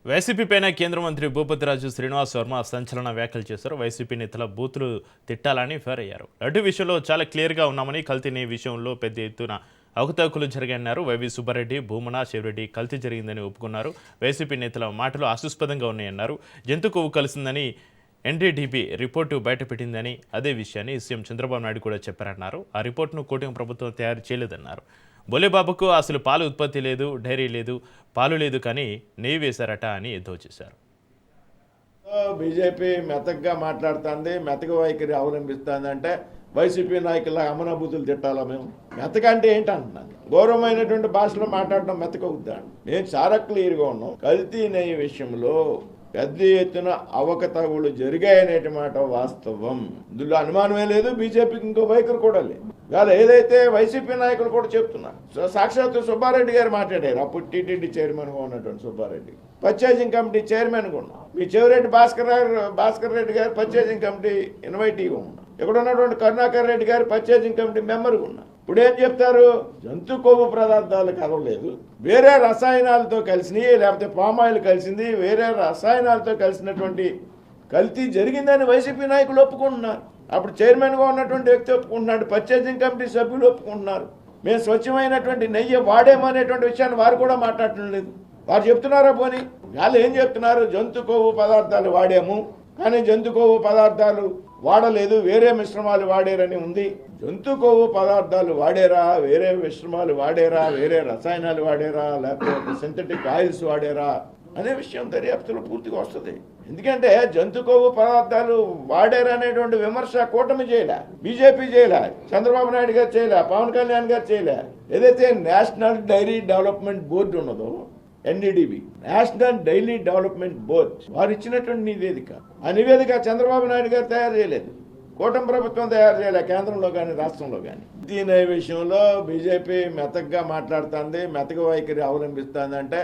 వైసీపీపైన కేంద్ర మంత్రి భూపతిరాజు శ్రీనివాస్ వర్మ సంచలన వ్యాఖ్యలు చేశారు. వైసీపీ నేతల బూతులు తిట్టాలని ఫైర్ అయ్యారు. లడ్డు విషయంలో చాలా క్లియర్గా ఉన్నామని, కల్తీ విషయంలో పెద్ద ఎత్తున అవకతవకలు జరిగాయన్నారు. వైవి సుబ్బారెడ్డి, భూమన శివరెడ్డి కల్తీ జరిగిందని ఒప్పుకున్నారు. వైసీపీ నేతల మాటలు ఆశాస్పదంగా ఉన్నాయన్నారు. జంతు కొవ్వు కలిసిందని ఎన్డీడీబీ రిపోర్టు బయటపెట్టిందని, అదే విషయాన్ని సీఎం చంద్రబాబు నాయుడు కూడా చెప్పారన్నారు. ఆ రిపోర్టును కూటమి ప్రభుత్వం తయారు చేయలేదన్నారు. బోలేబాబుకు అసలు పాలు ఉత్పత్తి లేదు, డైరీ లేదు, పాలు లేదు, కానీ నెయ్యి వేశారట అని ఎద్దో చేశారు. బీజేపీ మెతగ్గా మాట్లాడుతుంది, మెతక వైఖరి అవలంబిస్తుంది అంటే వైసీపీ నాయకుల అమనబూతులు తిట్టాలా? మేము మెతక అంటే ఏంటంటున్నాను? గౌరవమైనటువంటి భాషలో మాట్లాడడం మెతక అవుతాను. మేము చాలా క్లియర్గా ఉన్నాం. కల్తీ నెయ్యి విషయంలో పెద్ద ఎత్తున అవకతవకలు జరిగాయనేటి మాట వాస్తవం. ఇందులో అనుమానమే లేదు. బీజేపీకి ఇంకో వైఖరి కూడా లేదు. ఇవాళ ఏదైతే వైసీపీ నాయకులు కూడా చెప్తున్నారు, సాక్షాత్తు సుబ్బారెడ్డి గారు మాట్లాడారు. అప్పుడు టీటీడీ చైర్మన్గా ఉన్నటువంటి సుబ్బారెడ్డి, పర్చేజింగ్ కమిటీ చైర్మన్గా ఉన్నాం. మీ చెవిరెడ్డి భాస్కర్ రెడ్డి గారు పర్చేజింగ్ కమిటీ ఇన్వైటీగా ఉన్నాం. ఇక్కడ ఉన్నటువంటి కరుణాకర్ రెడ్డి గారు పర్చేజింగ్ కమిటీ మెంబర్గా ఉన్నారు. ఇప్పుడు ఏం చెప్తారు? జంతు కొవ్వు పదార్థాలు కలవలేదు, వేరే రసాయనాలతో కలిసినవి, లేకపోతే పామాయిల్ కలిసింది, వేరే రసాయనాలతో కలిసినటువంటి కల్తీ జరిగిందని వైసీపీ నాయకులు ఒప్పుకుంటున్నారు. అప్పుడు చైర్మన్గా ఉన్నటువంటి వ్యక్తి ఒప్పుకుంటున్నాడు, పర్చేజింగ్ కమిటీ సభ్యులు ఒప్పుకుంటున్నారు. మేము స్వచ్ఛమైనటువంటి నెయ్యి వాడేమనేటువంటి విషయాన్ని వారు కూడా మాట్లాడటం లేదు. వారు చెప్తున్నారా? పోనీ వాళ్ళు ఏం చెప్తున్నారు? జంతు కొవ్వు పదార్థాలు వాడాము, కానీ జంతు కొవ్వు పదార్థాలు వాడలేదు, వేరే మిశ్రమాలు వాడారని ఉంది. జంతు కొవ్వు పదార్థాలు వాడేరా, వేరే మిశ్రమాలు వాడేరా, వేరే రసాయనాలు వాడేరా, లేకపోతే సింథటిక్ ఆయిల్స్ వాడేరా అనే విషయం దర్యాప్తులో పూర్తిగా వస్తుంది. ఎందుకంటే జంతు కొవ్వు పదార్థాలు వాడారనేటువంటి విమర్శ కూటమి చేయలే, బీజేపీ చేయలే, చంద్రబాబు నాయుడు గారు చేయలే, పవన్ కళ్యాణ్ గారు చేయలే. ఏదైతే నేషనల్ డైరీ డెవలప్మెంట్ బోర్డు ఉన్నదో, NDDB, national dairy development board, వారు ఇచ్చినటువంటి నివేదిక, ఆ నివేదిక చంద్రబాబు నాయుడు గారు తయారు చేయలేదు, కూటమి ప్రభుత్వం తయారు చేయలే, కేంద్రంలో కానీ రాష్ట్రంలో కానీ. దీని విషయంలో బీజేపీ మెతగ్గా మాట్లాడుతుంది, మెతక వైఖరి అవలంబిస్తుంది అంటే